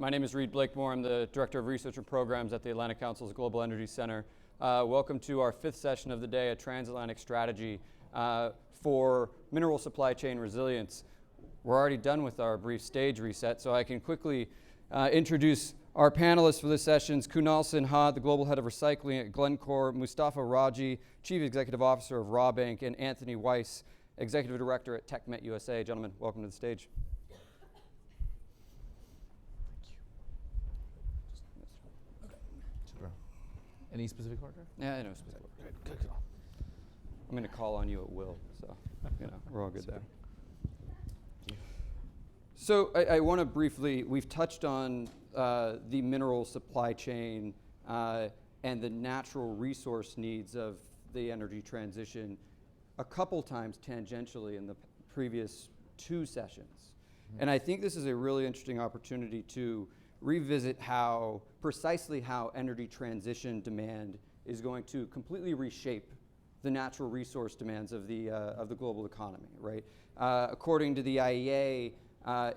My name is Reed Blakemore. I'm the Director of Research and Programs at the Atlantic Council's Global Energy Center. Welcome to our fifth session of the day, a transatlantic strategy for mineral supply chain resilience. We're already done with our brief stage reset, so I can quickly introduce our panelists for this session. Kunal Sinha, the Global Head of Recycling at Glencore, Mustapha Rawji, Chief Executive Officer of Rawbank, and Anthony Weiss, Executive Director at TechMet USA. Gentlemen, welcome to the stage. Any specific order? Yeah, I know specific order. Good. I'm going to call on you at will, so we're all good there. So I want to briefly, we've touched on the mineral supply chain and the natural resource needs of the energy transition a couple times tangentially in the previous two sessions. Mm-hmm. And I think this is a really interesting opportunity to revisit precisely how energy transition demand is going to completely reshape the natural resource demands of the global economy, right? According to the IEA,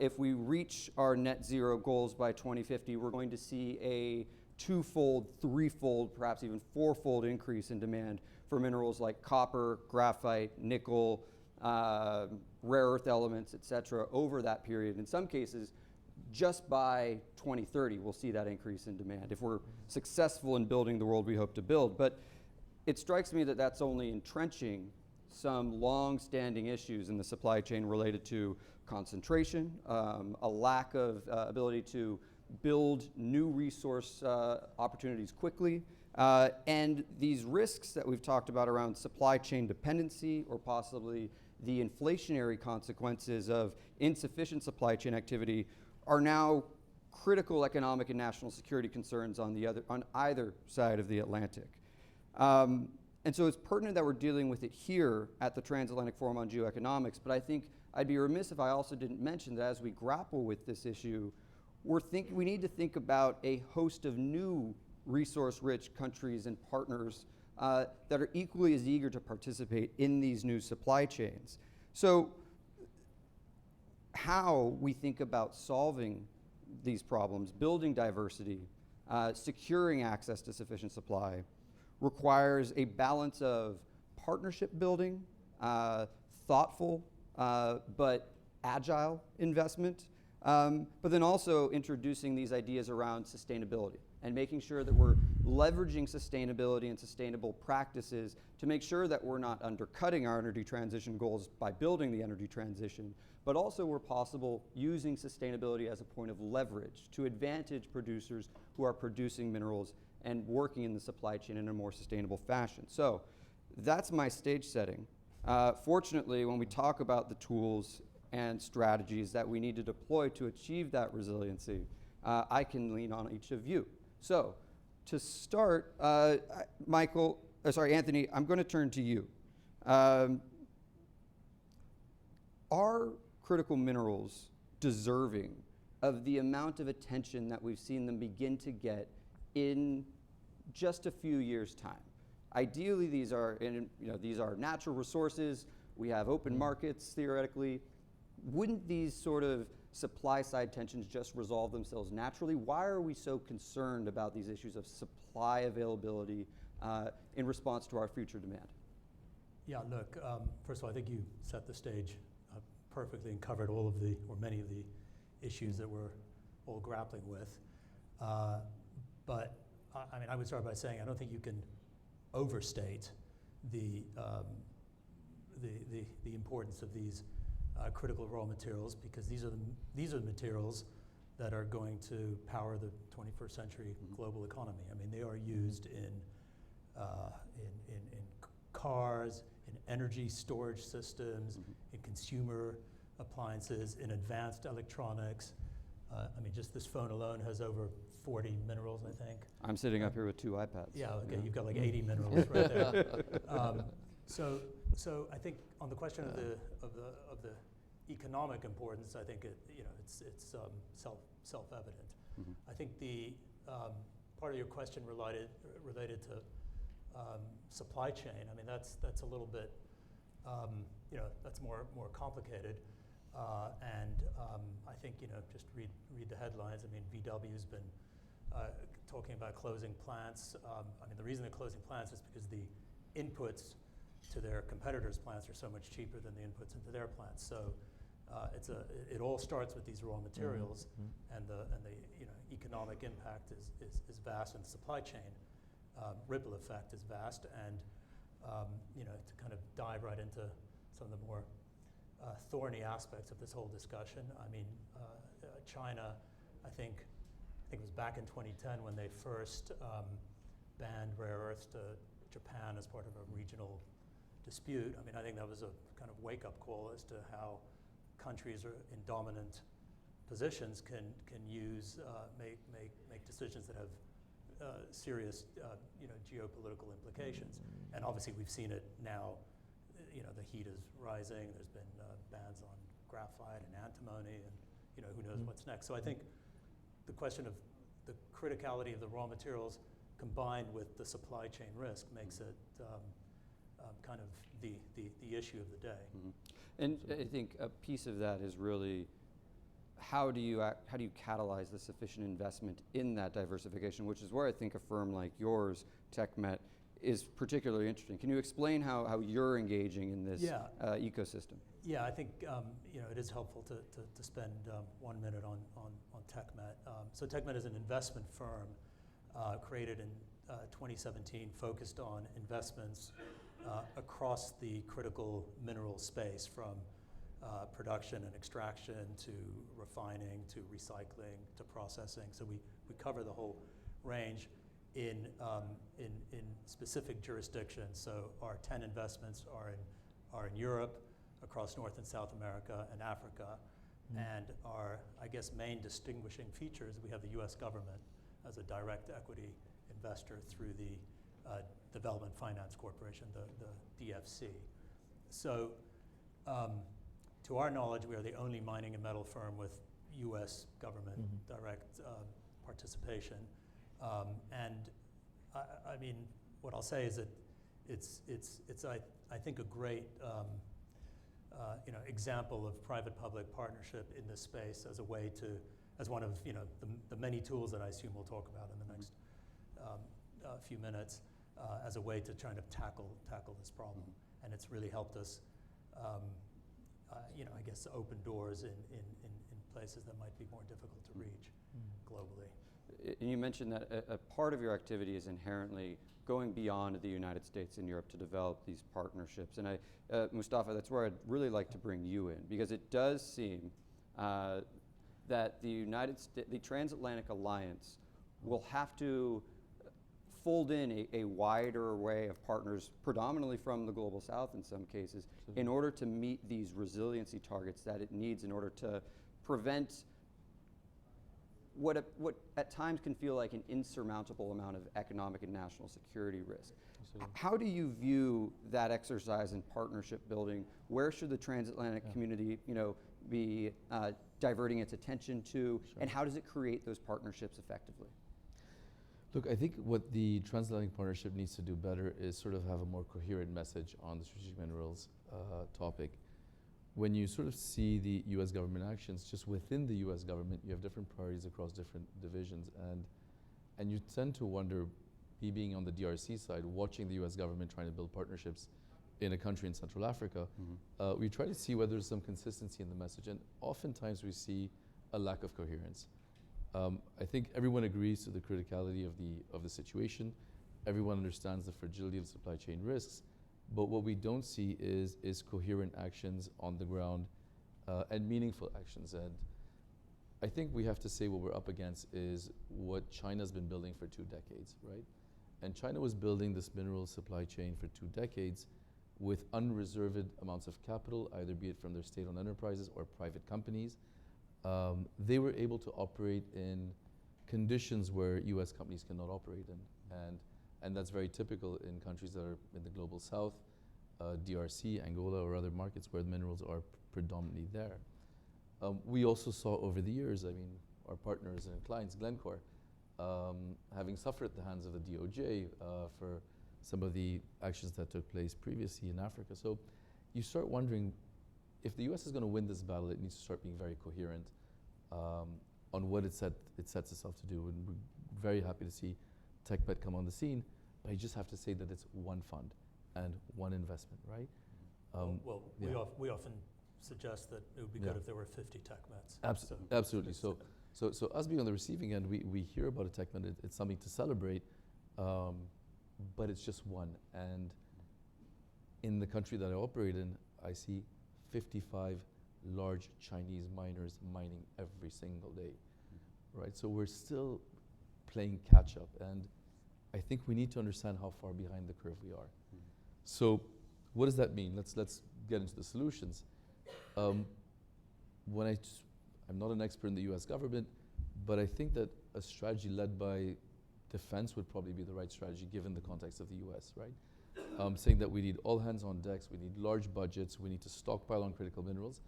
if we reach our net zero goals by 2050, we're going to see a twofold, threefold, perhaps even fourfold increase in demand for minerals like copper, graphite, nickel, rare earth elements, et cetera, over that period. In some cases, just by 2030, we'll see that increase in demand if we're successful in building the world we hope to build. But it strikes me that that's only entrenching some long-standing issues in the supply chain related to concentration, a lack of ability to build new resource opportunities quickly, and these risks that we've talked about around supply chain dependency or possibly the inflationary consequences of insufficient supply chain activity are now critical economic and national security concerns on either side of the Atlantic. And so it's pertinent that we're dealing with it here at the Transatlantic Forum on Geoeconomics, but I think I'd be remiss if I also didn't mention that as we grapple with this issue, we need to think about a host of new resource-rich countries and partners that are equally as eager to participate in these new supply chains. So how we think about solving these problems, building diversity, securing access to sufficient supply, requires a balance of partnership building, thoughtful but agile investment, but then also introducing these ideas around sustainability and making sure that we're leveraging sustainability and sustainable practices to make sure that we're not undercutting our energy transition goals by building the energy transition, but also where possible using sustainability as a point of leverage to advantage producers who are producing minerals and working in the supply chain in a more sustainable fashion. So that's my stage setting. Fortunately, when we talk about the tools and strategies that we need to deploy to achieve that resiliency, I can lean on each of you. So to start, Anthony, I'm going to turn to you. Are critical minerals deserving of the amount of attention that we've seen them begin to get in just a few years' time? Ideally, these are natural resources. We have open markets theoretically. Wouldn't these sort of supply side tensions just resolve themselves naturally? Why are we so concerned about these issues of supply availability in response to our future demand? Yeah, look, first of all, I think you set the stage perfectly and covered all of many of the issues that we're all grappling with. But I would start by saying I don't think you can overstate the importance of these critical raw materials, because these are the materials that are going to power the 21st century global economy. I mean, they are used in cars, in energy storage systems, in consumer appliances, in advanced electronics. I mean, just this phone alone has over 40 minerals, I think. I'm sitting up here with two iPads. Yeah, okay, yeah. You've got like 80 minerals right there. So I think on the question of the economic importance, I think it's self-evident. Mm-hmm. I think the part of your question related to supply chain. I mean, that's a little bit that's more complicated. I think, just read the headlines. I mean, VW's been talking about closing plants. The reason they're closing plants is because the inputs to their competitors' plants are so much cheaper than the inputs into their plants. So it all starts with these raw materials, and the economic impact is vast, and the supply chain ripple effect is vast. And to kind of dive right into some of the more thorny aspects of this whole discussion. China, I think it was back in 2010 when they first banned rare earths to Japan as part of a regional dispute. I think that was a kind of wake-up call as to how countries in dominant positions can make decisions that have serious geopolitical implications. And obviously we've seen it now. The heat is rising. There's been bans on graphite and antimony, and who knows what's next. So I think the question of the criticality of the raw materials combined with the supply chain risk makes it kind of the issue of the day. And I think a piece of that is really how do you catalyze the sufficient investment in that diversification, which is where I think a firm like yours, TechMet, is particularly interesting. Can you explain how you're engaging in this ecosystem? Yeah, I think it is helpful to spend 1 minute on TechMet. So TechMet is an investment firm created in 2017, focused on investments across the critical mineral space, from production and extraction to refining to recycling to processing. So we cover the whole range in specific jurisdictions. So our 10 investments are in Europe, across North and South America and Africa. And our, main distinguishing features, we have the U.S. government as a direct equity investor through the Development Finance Corporation, the DFC. So to our knowledge, we are the only mining and metal firm with U.S. government direct participation. What I'll say is that it's I think a great example of private-public partnership in this space as one of the many tools that I assume we'll talk about in the next few minutes, as a way to try to tackle this problem. And it's really helped us open doors in places that might be more difficult to reach globally. And you mentioned that a part of your activity is inherently going beyond the United States and Europe to develop these partnerships. And Mustapha, that's where I'd really like to bring you in, because it does seem that the Transatlantic Alliance will have to fold in a wider array of partners, predominantly from the Global South in some cases, in order to meet these resiliency targets that it needs in order to prevent what at times can feel like an insurmountable amount of economic and national security risk. How do you view that exercise in partnership building? Where should the transatlantic community, be diverting its attention to, and how does it create those partnerships effectively? Look, I think what the Transatlantic Partnership needs to do better is sort of have a more coherent message on the strategic minerals topic. When you sort of see the U.S. government actions, just within the U.S. government, you have different priorities across different divisions, and you tend to wonder, me being on the DRC side, watching the U.S. government trying to build partnerships in a country in Central Africa, we try to see whether there's some consistency in the message, and oftentimes we see a lack of coherence. I think everyone agrees to the criticality of the situation. Everyone understands the fragility of supply chain risks. But what we don't see is coherent actions on the ground and meaningful actions. And I think we have to say what we're up against is what China's been building for 2 decades, right? And China was building this mineral supply chain for 2 decades with unreserved amounts of capital, either be it from their state-owned enterprises or private companies. They were able to operate in conditions where U.S. companies cannot operate in. And that's very typical in countries that are in the Global South, DRC, Angola, or other markets where the minerals are predominantly there. We also saw over the years, our partners and clients, Glencore, having suffered at the hands of the DOJ for some of the actions that took place previously in Africa. So you start wondering, if the U.S. is going to win this battle, it needs to start being very coherent on what it sets itself to do. And we're very happy to see TechMet come on the scene, but I just have to say that it's one fund and one investment, right? We often suggest that it would be good if there were 50 TechMets. Absolutely. So us being on the receiving end, we hear about a TechMet, it's something to celebrate, but it's just one. And in the country that I operate in, I see 55 large Chinese miners mining every single day, right? So we're still playing catch up, and I think we need to understand how far behind the curve we are. So what does that mean? Let's get into the solutions. I'm not an expert in the US government, but I think that a strategy led by defense would probably be the right strategy given the context of the US, right? Saying that we need all hands on decks, we need large budgets, we need to stockpile on critical minerals,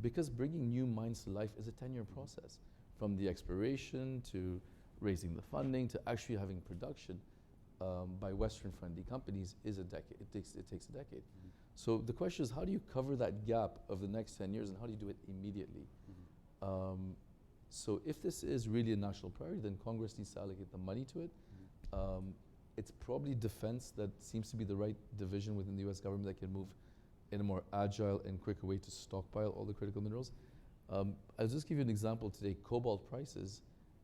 because bringing new mines to life is a 10-year process. From the exploration to raising the funding to actually having production by Western-friendly companies is a decade. It takes a decade. So the question is, how do you cover that gap of the next 10 years, and how do you do it immediately? So if this is really a national priority, then Congress needs to allocate the money to it. It's probably defense that seems to be the right division within the US government that can move in a more agile and quicker way to stockpile all the critical minerals. I'll just give you an example today. Cobalt prices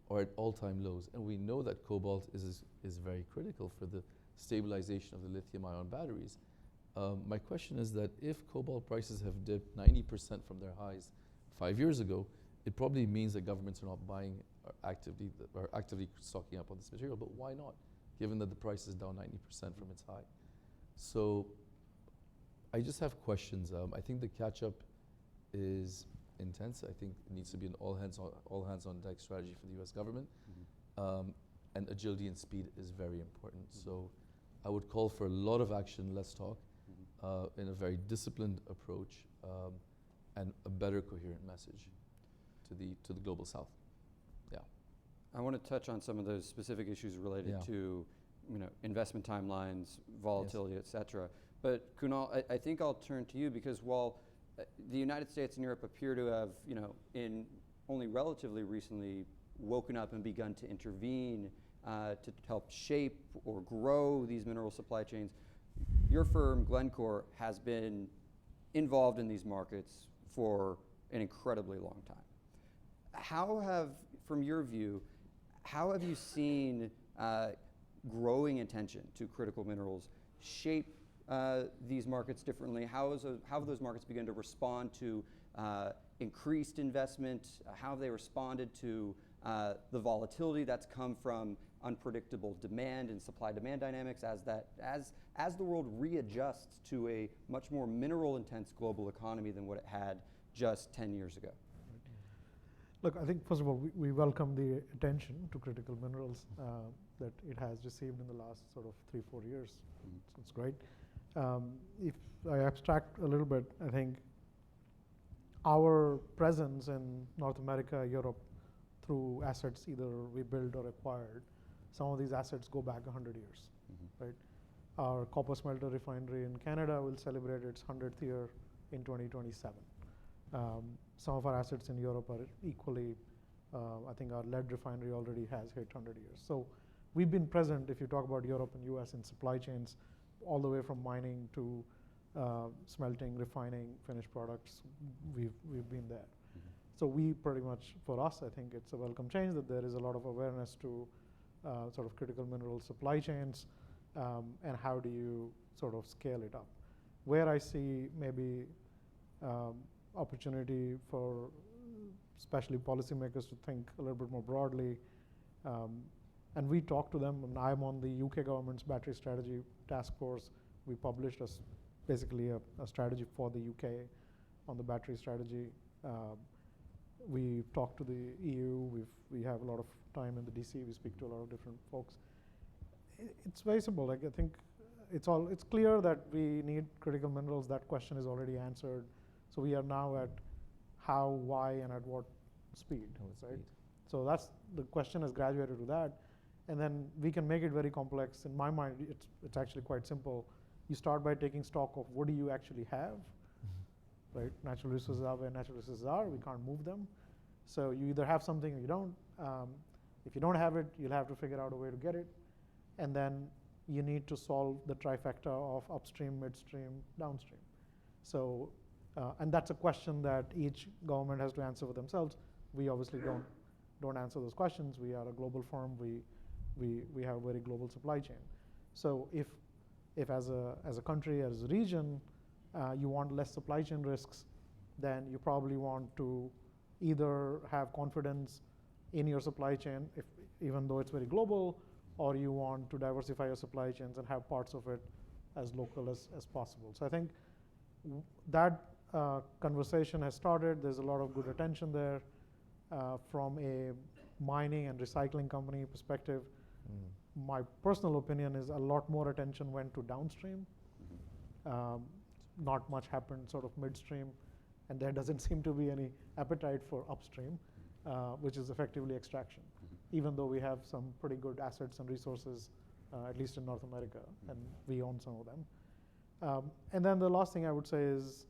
are at all-time lows, and we know that cobalt is very critical for the stabilization of the lithium-ion batteries. My question is that if cobalt prices have dipped 90% from their highs 5 years ago, it probably means that governments are not buying or actively stocking up on this material, but why not, given that the price is down 90% from its high? So I just have questions. I think the catch-up is intense. I think it needs to be an all hands on deck strategy for the US government. And agility and speed is very important. So I would call for a lot of action, less talk, in a very disciplined approach, and a better coherent message to the global south. Yeah. I want to touch on some of those specific issues related to investment timelines, volatility, et cetera. But Kunal, I think I'll turn to you, because while the United States and Europe appear to have, in only relatively recently woken up and begun to intervene to help shape or grow these mineral supply chains, your firm, Glencore, has been involved in these markets for an incredibly long time. From your view, how have you seen growing attention to critical minerals shape these markets differently? How have those markets begun to respond to increased investment? How have they responded to the volatility that's come from unpredictable demand and supply-demand dynamics as the world readjusts to a much more mineral-intense global economy than what it had just 10 years ago? Look, I think, first of all, we welcome the attention to critical minerals that it has received in the last sort of 3-4 years. So it's great. If I abstract a little bit, I think our presence in North America, Europe, through assets either we built or acquired, some of these assets go back 100 years, right? Our copper smelter refinery in Canada will celebrate its 100th year in 2027. Some of our assets in Europe are equally, I think our lead refinery already has hit 100 years. So we've been present, if you talk about Europe and US, in supply chains all the way from mining to smelting, refining, finished products. We've been there. So we pretty much, for us, I think it's a welcome change that there is a lot of awareness to sort of critical mineral supply chains and how do you sort of scale it up. Where I see maybe opportunity for especially policymakers to think a little bit more broadly, and we talk to them, and I'm on the UK government's battery strategy task force. We published basically a strategy for the UK on the battery strategy. We talk to the EU. We have a lot of time in the DC. We speak to a lot of different folks. It's very simple. Like, I think it's clear that we need critical minerals. That question is already answered. So we are now at how, why, and at what speed, right? So that's the question has graduated to that, and then we can make it very complex. In my mind, it's actually quite simple. You start by taking stock of what do you actually have, right? Natural resources are where natural resources are. We can't move them. So you either have something or you don't. If you don't have it, you'll have to figure out a way to get it. And then you need to solve the trifecta of upstream, midstream, downstream. So, and that's a question that each government has to answer for themselves. We obviously don't answer those questions. We are a global firm. We have a very global supply chain. So if as a country, as a region, you want less supply chain risks, then you probably want to either have confidence in your supply chain, even though it's very global, or you want to diversify your supply chains and have parts of it as local as possible. So I think that conversation has started. There's a lot of good attention there from a mining and recycling company perspective. My personal opinion is a lot more attention went to downstream. Not much happened sort of midstream, and there doesn't seem to be any appetite for upstream, which is effectively extraction, even though we have some pretty good assets and resources, at least in North America, and we own some of them. And then the last thing I would say is,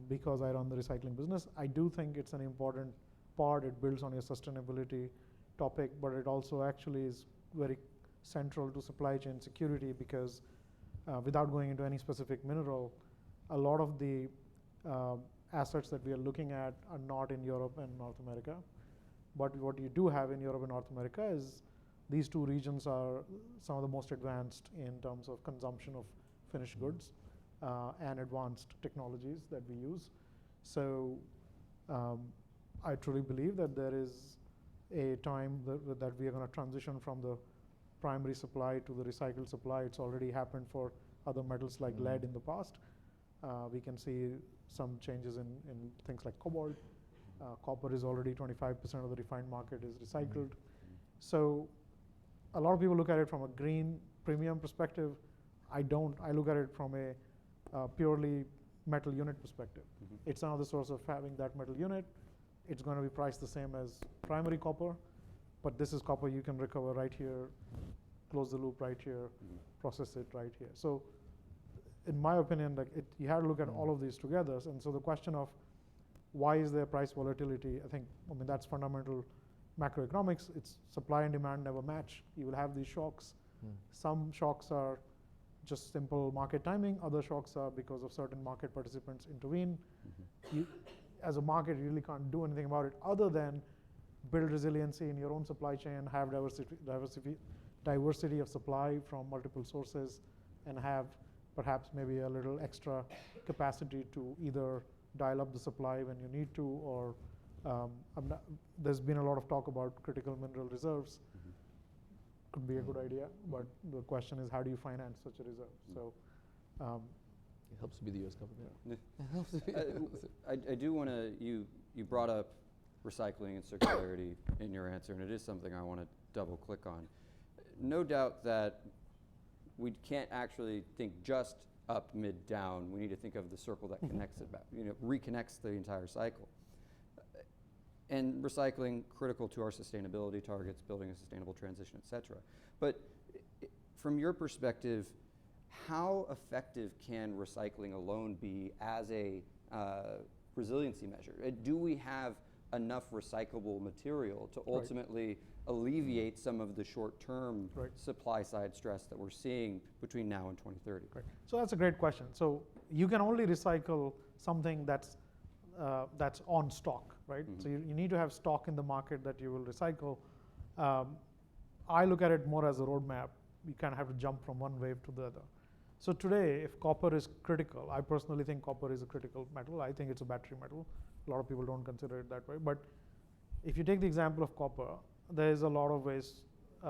because I run the recycling business, I do think it's an important part. It builds on your sustainability topic, but it also actually is very central to supply chain security, because without going into any specific mineral, a lot of the assets that we are looking at are not in Europe and North America. But what you do have in Europe and North America is these two regions are some of the most advanced in terms of consumption of finished goods and advanced technologies that we use. So I truly believe that there is a time that we are going to transition from the primary supply to the recycled supply. It's already happened for other metals like lead in the past. We can see some changes in things like cobalt. Copper is already 25% of the refined market is recycled. So a lot of people look at it from a green premium perspective. I don't. I look at it from a purely metal unit perspective. It's another source of having that metal unit. It's going to be priced the same as primary copper, but this is copper you can recover right here, close the loop right here, process it right here. So in my opinion, like you have to look at all of these together. And so the question of why is there price volatility, I mean, that's fundamental macroeconomics. It's supply and demand never match. You will have these shocks. Some shocks are just simple market timing. Other shocks are because of certain market participants intervene. You, as a market, you really can't do anything about it other than build resiliency in your own supply chain, have diversity of supply from multiple sources, and have perhaps maybe a little extra capacity to either dial up the supply when you need to, or there's been a lot of talk about critical mineral reserves. Could be a good idea, but the question is, how do you finance such a reserve? So it helps to be the US government. I do want to, you brought up recycling and circularity in your answer, and it is something I want to double click on. No doubt that we can't actually think just up, mid, down. We need to think of the circle that connects it back, reconnects the entire cycle. And recycling, critical to our sustainability targets, building a sustainable transition, et cetera. But from your perspective, how effective can recycling alone be as a resiliency measure? Do we have enough recyclable material to ultimately alleviate some of the short-term supply side stress that we're seeing between now and 2030? Right. So that's a great question. So you can only recycle something that's on stock, right? So you need to have stock in the market that you will recycle. I look at it more as a roadmap. You kind of have to jump from one wave to the other. So today, if copper is critical, I personally think copper is a critical metal. I think it's a battery metal. A lot of people don't consider it that way. But if you take the example of copper, there is a lot of waste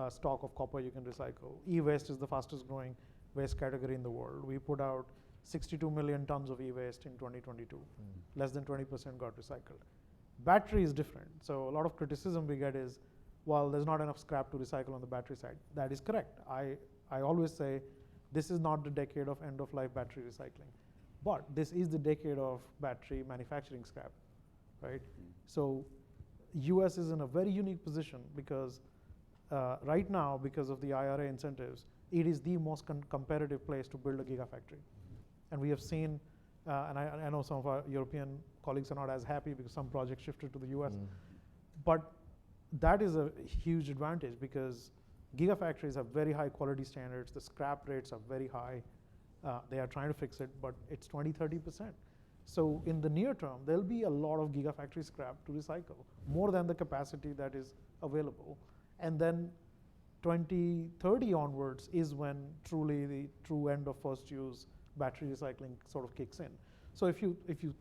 stock of copper you can recycle. E-waste is the fastest growing waste category in the world. We put out 62 million tons of e-waste in 2022. Less than 20% got recycled. Battery is different. So a lot of criticism we get is, well, there's not enough scrap to recycle on the battery side. That is correct. I always say this is not the decade of end-of-life battery recycling. But this is the decade of battery manufacturing scrap, right? So US is in a very unique position because right now, because of the IRA incentives, it is the most competitive place to build a gigafactory. And we have seen And I know some of our European colleagues are not as happy because some projects shifted to the US. Mm. But that is a huge advantage because gigafactories have very high quality standards. The scrap rates are very high. They are trying to fix it, but it's 20–30%. So in the near term, there'll be a lot of gigafactory scrap to recycle, more than the capacity that is available. And then 2030 onwards is when truly the true end of first use battery recycling sort of kicks in. So if you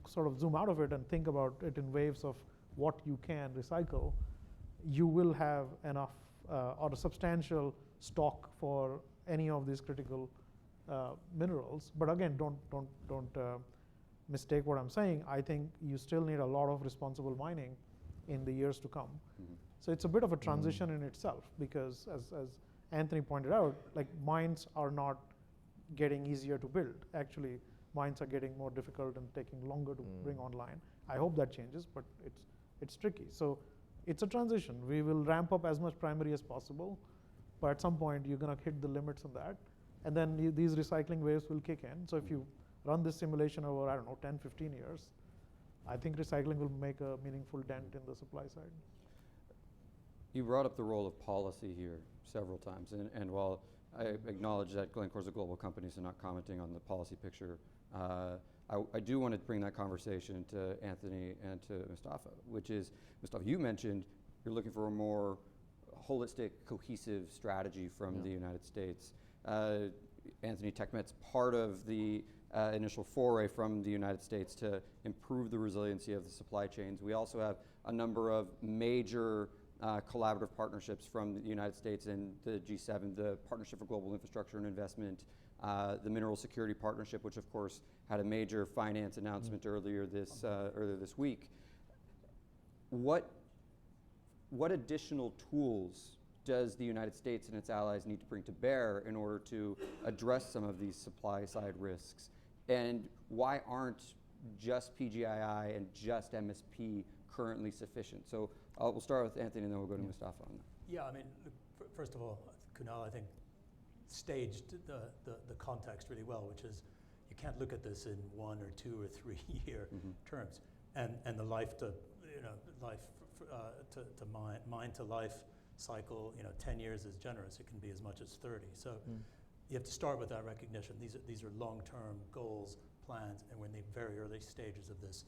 sort of zoom out of it and think about it in waves of what you can recycle, you will have enough or a substantial stock for any of these critical minerals. But again, don't mistake what I'm saying. I think you still need a lot of responsible mining in the years to come. Mhm. So it's a bit of a transition in itself because, as Anthony pointed out, like mines are not getting easier to build. Actually, mines are getting more difficult and taking longer to bring online. I hope that changes, but it's tricky. So it's a transition. We will ramp up as much primary as possible, but at some point you're going to hit the limits on that, and then these recycling waves will kick in. So if you run this simulation over, I don't know, 10, 15 years, I think recycling will make a meaningful dent in the supply side. You brought up the role of policy here several times, and while I acknowledge that Glencore's a global company, so not commenting on the policy picture, I do want to bring that conversation to Anthony and to Mustapha, which is, Mustapha, you mentioned you're looking for a more holistic, cohesive strategy from the United States. Anthony, TechMet's part of the initial foray from the United States to improve the resiliency of the supply chains. We also have a number of major collaborative partnerships from the United States and the G7, the Partnership for Global Infrastructure and Investment, the Mineral Security Partnership, which of course had a major finance announcement earlier this week. What additional tools does the United States and its allies need to bring to bear in order to address some of these supply side risks? And why aren't just PGII and just MSP currently sufficient? So we'll start with Anthony and then we'll go to Mustapha on that. Yeah, I mean, first of all, Kunal, I think staged the context really well, which is you can't look at this in 1 or 2 or 3 year terms, and the life to mine to life cycle, 10 years is generous. It can be as much as 30. So you have to start with that recognition. These are long-term goals, plans, and we're in the very early stages of this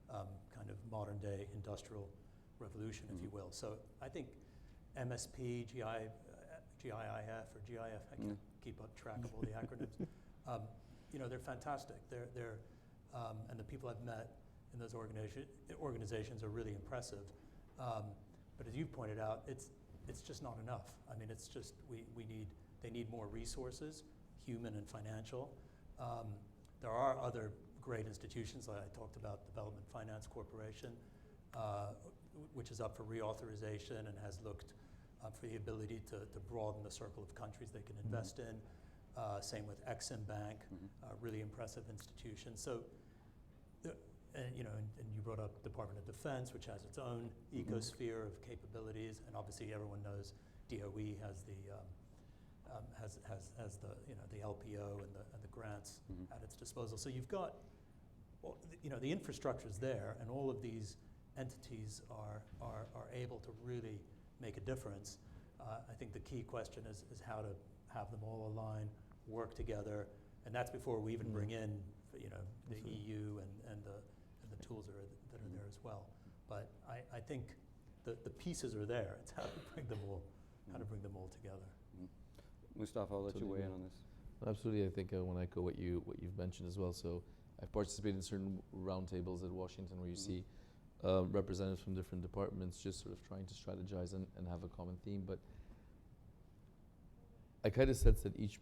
kind of modern day industrial revolution, if you will. So I think MSP, GIIF or GIF, I can't keep up track of all the acronyms. They're fantastic. They're and the people I've met in those organizations are really impressive. But as you've pointed out, it's just not enough. I mean, it's just they need more resources, human and financial. There are other great institutions, like I talked about, Development Finance Corporation, which is up for reauthorization and has looked for the ability to broaden the circle of countries they can invest in. Same with Exim Bank, really impressive institution. So, and you brought up Department of Defense, which has its own ecosphere of capabilities, and obviously everyone knows DOE has the the LPO and the grants at its disposal. So you've got, the infrastructure's there, and all of these entities are able to really make a difference. I think the key question is how to have them all align, work together, and that's before we even bring in, the EU and the tools that are there as well. But I think the pieces are there. It's how to bring them all together. Mustapha, I'll let you weigh in on this. Absolutely, I think I want to echo what you've mentioned as well. So I've participated in certain roundtables at Washington where you see representatives from different departments just sort of trying to strategize and have a common theme. But I kind of sense that each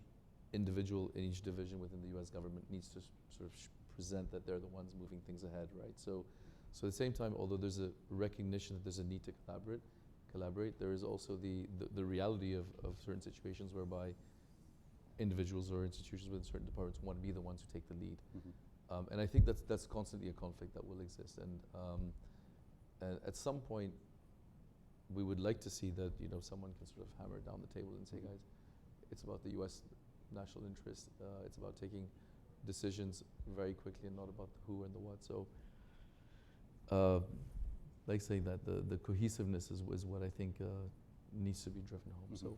individual in each division within the U.S. government needs to sort of present that they're the ones moving things ahead, right? So at the same time, although there's a recognition that there's a need to collaborate, there is also the reality of certain situations whereby individuals or institutions within certain departments want to be the ones who take the lead. And I think that's constantly a conflict that will exist. And at some point, we would like to see that someone can sort of hammer down the table and say, guys, it's about the U.S. national interest. It's about taking decisions very quickly and not about the who and the what. So, like saying that the cohesiveness is what I think needs to be driven home. So,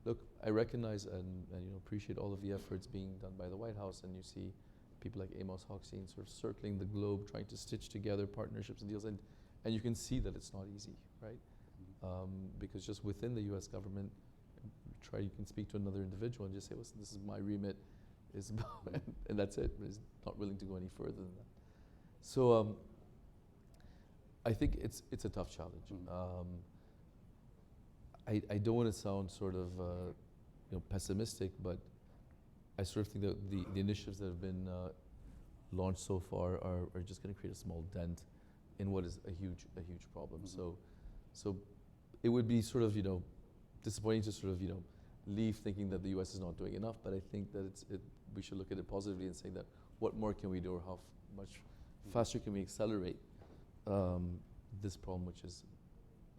look, I recognize and appreciate all of the efforts being done by the White House, and you see people like Amos Hochstein sort of circling the globe, trying to stitch together partnerships and deals, and you can see that it's not easy, right? Because just within the U.S. government, you can speak to another individual and just say, listen, this is my remit, is about, and that's it. It's not willing to go any further than that. So I think it's a tough challenge. I don't want to sound sort of pessimistic, but I sort of think that the initiatives that have been launched so far are just going to create a small dent in what is a huge problem. So it would be sort of disappointing to sort of leave thinking that the U.S. is not doing enough, but I think that we should look at it positively and say that what more can we do, or how much faster can we accelerate this problem, which is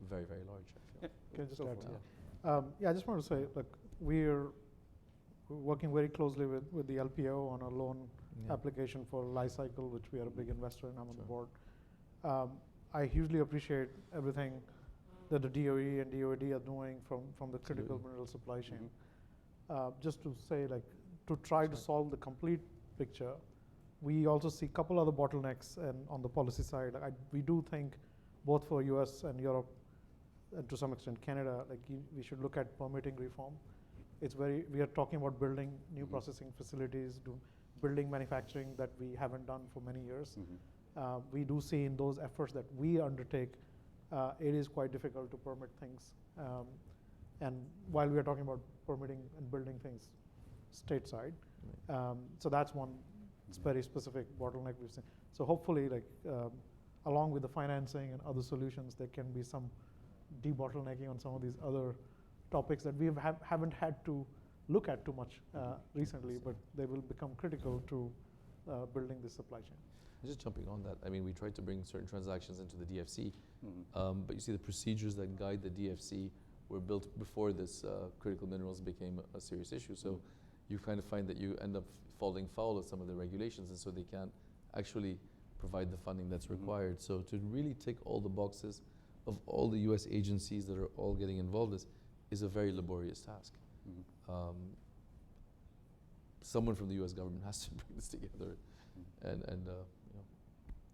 very, very large, I feel. Can I just add to it? that? Yeah, I just want to say, look, we're working very closely with the LPO on a loan application for Lifecycle, which we are a big investor in. I'm on the board. I hugely appreciate everything that the DOE and DOD are doing from the critical mineral supply chain. Just to say, like, to try to solve the complete picture, we also see a couple other bottlenecks, and on the policy side, we do think both for US and Europe, and to some extent Canada, like we should look at permitting reform. We are talking about building new processing facilities, building manufacturing that we haven't done for many years. We do see in those efforts that we undertake, it is quite difficult to permit things. And while we are talking about permitting and building things stateside, so that's one very specific bottleneck we've seen. So hopefully, like along with the financing and other solutions, there can be some debottlenecking on some of these other topics that we haven't had to look at too much recently, but they will become critical to building this supply chain. Just jumping on that, I mean, we tried to bring certain transactions into the DFC, but you see the procedures that guide the DFC were built before this critical minerals became a serious issue. So you kind of find that you end up falling foul of some of the regulations, and so they can't actually provide the funding that's required. So to really tick all the boxes of all the US agencies that are all getting involved is a very laborious task. Someone from the US government has to bring this together and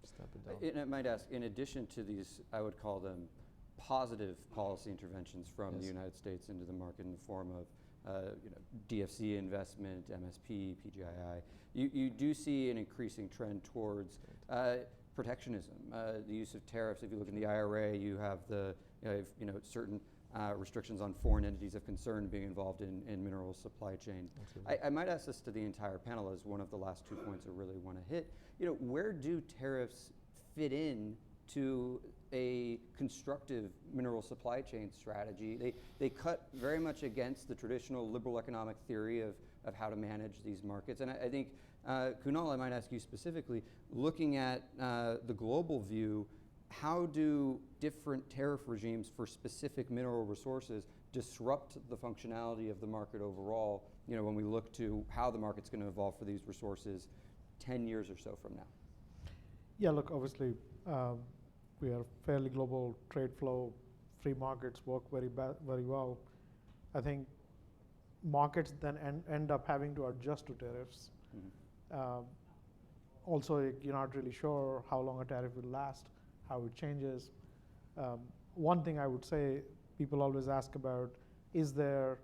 step it down. And I might ask, in addition to these, I would call them positive policy interventions from the United States into the market in the form of DFC investment, MSP, PGII, you do see an increasing trend towards protectionism, the use of tariffs. If you look in the IRA, you have the certain restrictions on foreign entities of concern being involved in mineral supply chain. I might ask this to the entire panel as one of the last 2 points I really want to hit. Where do tariffs fit in to a constructive mineral supply chain strategy? They cut very much against the traditional liberal economic theory of how to manage these markets. And I think, Kunal, I might ask you specifically, looking at the global view, how do different tariff regimes for specific mineral resources disrupt the functionality of the market overall, when we look to how the market's going to evolve for these resources 10 years or so from now? Yeah, look, obviously, we are fairly global trade flow, free markets work very well. I think markets then end up having to adjust to tariffs. Also, you're not really sure how long a tariff will last, how it changes. One thing I would say, people always ask about, is there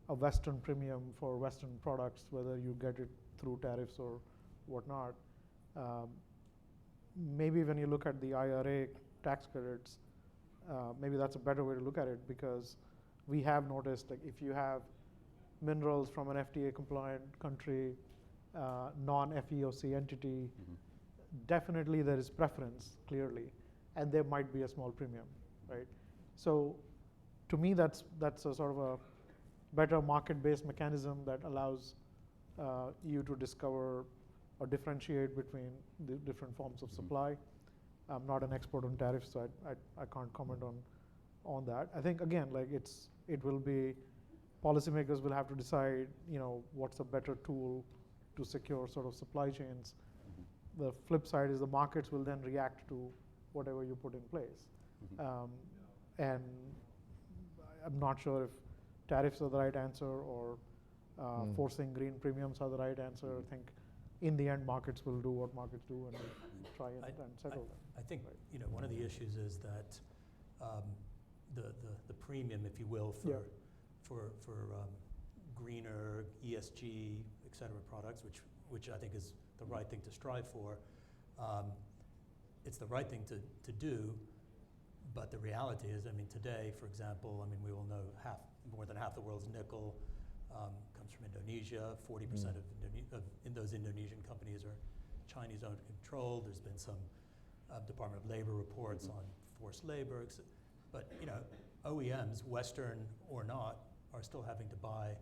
a Western premium for Western products, whether you get it through tariffs or whatnot? Maybe when you look at the IRA tax credits, maybe that's a better way to look at it, because we have noticed, like, if you have minerals from an FTA compliant country, non-FEOC entity, definitely there is preference, clearly, and there might be a small premium, right? So to me, that's a sort of a better market-based mechanism that allows you to discover or differentiate between the different forms of supply. I'm not an expert on tariffs, so I can't comment on that. I think, again, like, it will be, policymakers will have to decide, what's a better tool to secure sort of supply chains. The flip side is the markets will then react to whatever you put in place. And I'm not sure if tariffs are the right answer or forcing green premiums are the right answer. I think in the end, markets will do what markets do, and we'll try and settle them. I think one of the issues is that the premium, if you will, for greener ESG, et cetera, products, which I think is the right thing to strive for. It's the right thing to do, but the reality is, today, for example, we all know more than half the world's nickel comes from Indonesia. 40% of those Indonesian companies are Chinese-owned and controlled. There's been some Department of Labor reports on forced labor, but OEMs, Western or not, are still having to buy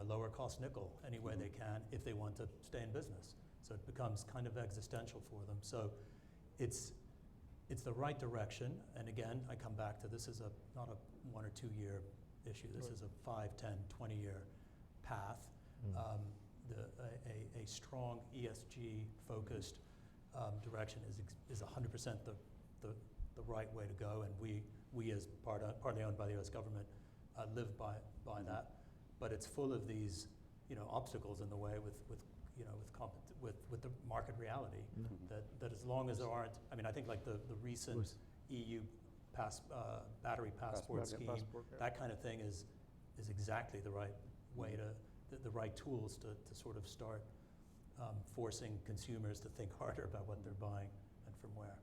lower cost nickel any way they can if they want to stay in business. So it becomes kind of existential for them. So it's the right direction. And again, I come back to this is not a 1 or 2 year issue. This is a 5, 10, 20 year path. A strong ESG focused direction is 100% the right way to go. And we as partly owned by the U.S. government live by that. But it's full of these obstacles in the way with the market reality. That as long as there aren't, I think like the recent EU battery passport scheme, that kind of thing is exactly the right way the right tools to sort of start forcing consumers to think harder about what they're buying and from where.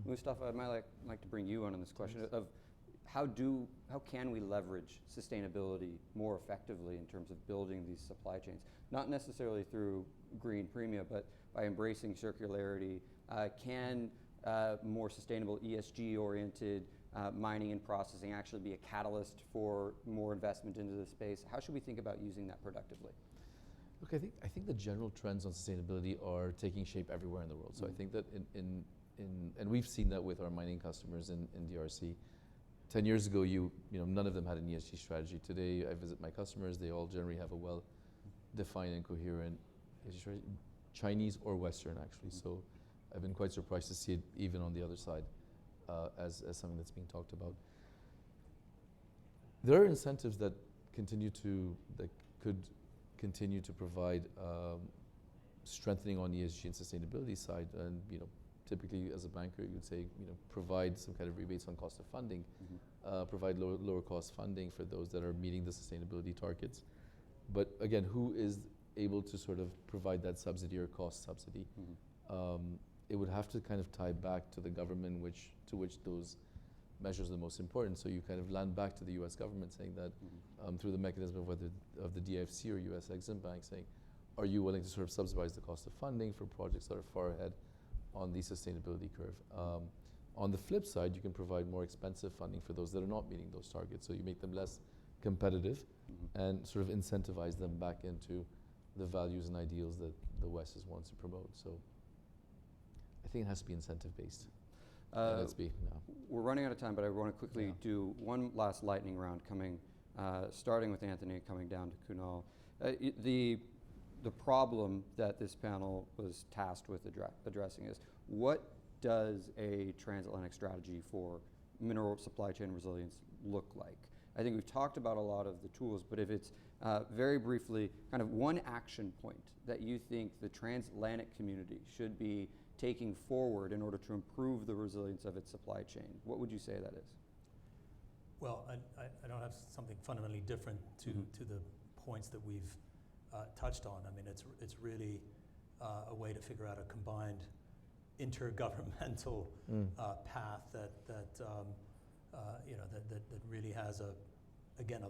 Mustapha, I might like to bring you on this question of how can we leverage sustainability more effectively in terms of building these supply chains? Not necessarily through green premia, but by embracing circularity. Can more sustainable ESG-oriented mining and processing actually be a catalyst for more investment into the space? How should we think about using that productively? Look, I think the general trends on sustainability are taking shape everywhere in the world. So I think that and we've seen that with our mining customers in DRC. 10 years ago, none of them had an ESG strategy. Today, I visit my customers, they all generally have a well-defined and coherent ESG strategy, Chinese or Western, actually. So I've been quite surprised to see it even on the other side as something that's being talked about. There are incentives that could continue to provide strengthening on ESG and sustainability side. And typically, as a banker, you'd say, provide some kind of rebates on cost of funding, provide lower cost funding for those that are meeting the sustainability targets. But again, who is able to sort of provide that subsidy or cost subsidy? It would have to kind of tie back to the government to which those measures are the most important. So you kind of land back to the U.S. government saying that through the mechanism of the DFC or U.S. Exim Bank saying, are you willing to sort of subsidize the cost of funding for projects that are far ahead on the sustainability curve? On the flip side, you can provide more expensive funding for those that are not meeting those targets. So you make them less competitive and sort of incentivize them back into the values and ideals that the West wants to promote. So I think it has to be incentive-based. Let's be. We're running out of time, but I want to quickly do one last lightning round, starting with Anthony and coming down to Kunal. The problem that this panel was tasked with addressing is, what does a transatlantic strategy for mineral supply chain resilience look like? I think we've talked about a lot of the tools, but if it's very briefly kind of one action point that you think the transatlantic community should be taking forward in order to improve the resilience of its supply chain, what would you say that is? Well, I don't have something fundamentally different to the points that we've touched on. It's really a way to figure out a combined intergovernmental path that really has a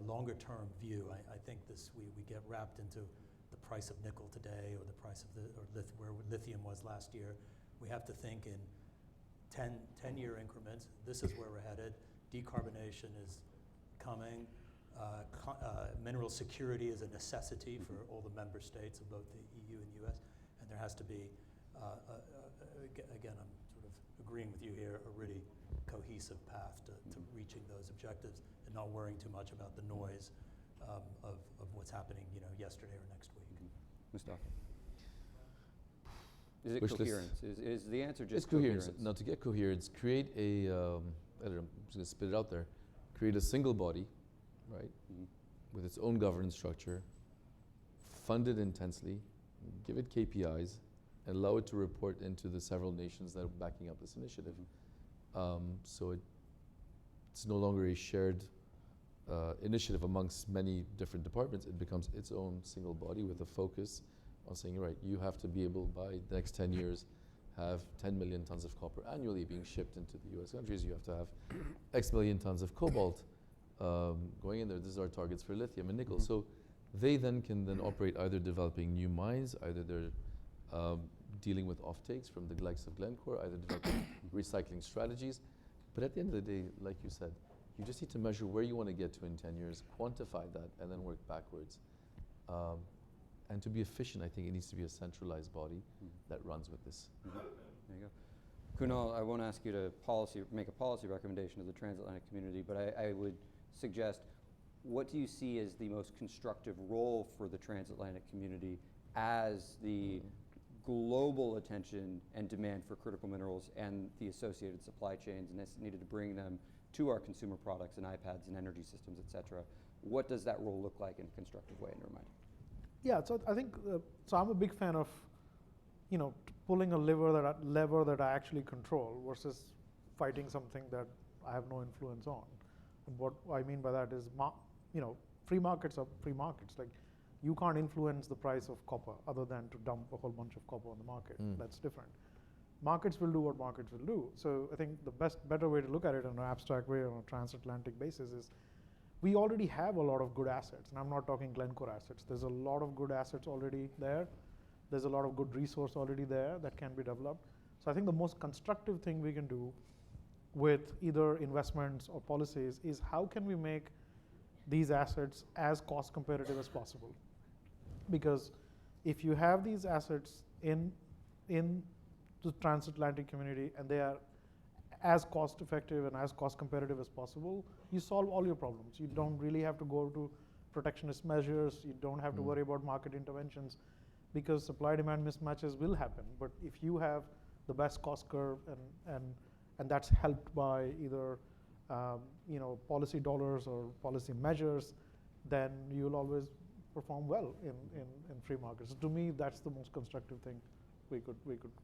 longer term view. I think we get wrapped into the price of nickel today or the price of where lithium was last year. We have to think in 10-year increments. This is where we're headed. Decarbonation is coming. Mineral security is a necessity for all the member states of both the EU and US, and there has to be, again, I'm sort of agreeing with you here, a really cohesive path to reaching those objectives and not worrying too much about the noise of what's happening, yesterday or next week. Mustapha? Is it Wish list. coherence? Is the answer just It's coherence. Now, to get coherence, create a, I don't know, I'm just going to spit it out there, create a single body, right, Mhm. with its own governance structure, fund it intensely, give it KPIs, and allow it to report into the several nations that are backing up this initiative. So it's no longer a shared initiative amongst many different departments. It becomes its own single body with a focus on saying, right, you have to be able by the next 10 years have 10 million tons of copper annually being shipped into the US countries. You have to have X million tons of cobalt going in there. These are our targets for lithium and nickel. Mhm. So they then can then operate either developing new mines, either they're dealing with offtakes from the likes of Glencore, either developing recycling strategies. But at the end of the day, like you said, you just need to measure where you want to get to in 10 years, quantify that, and then work backwards. And to be efficient, I think it needs to be a centralized body that runs with this. There you go. Kunal, I won't ask you to make a policy recommendation to the transatlantic community, but I would suggest, what do you see as the most constructive role for the transatlantic community as the global attention and demand for critical minerals and the associated supply chains needed to bring them to our consumer products and iPads and energy systems, et cetera? What does that role look like in a constructive way in your mind? Yeah, so I think, so I'm a big fan of, pulling a lever that I actually control versus fighting something that I have no influence on. And what I mean by that is, free markets are free markets. Like, you can't influence the price of copper other than to dump a whole bunch of copper on the market. That's different. Markets will do what markets will do. So I think the better way to look at it in an abstract way on a transatlantic basis is, we already have a lot of good assets, and I'm not talking Glencore assets. There's a lot of good assets already there. There's a lot of good resource already there that can be developed. So I think the most constructive thing we can do with either investments or policies is, how can we make these assets as cost competitive as possible? Because if you have these assets in the transatlantic community and they are as cost effective and as cost competitive as possible, you solve all your problems. You don't really have to go to protectionist measures. You don't have to worry about market interventions, because supply demand mismatches will happen. But if you have the best cost curve and that's helped by either policy dollars or policy measures, then you'll always perform well in free markets. So to me, that's the most constructive thing we could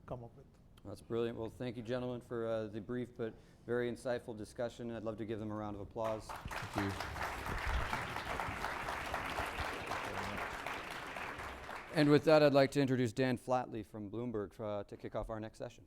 come up with. That's brilliant. Well, thank you, gentlemen, for the brief but very insightful discussion. I'd love to give them a round of applause. Thank you. And with that, I'd like to introduce Dan Flatley from Bloomberg to kick off our next session.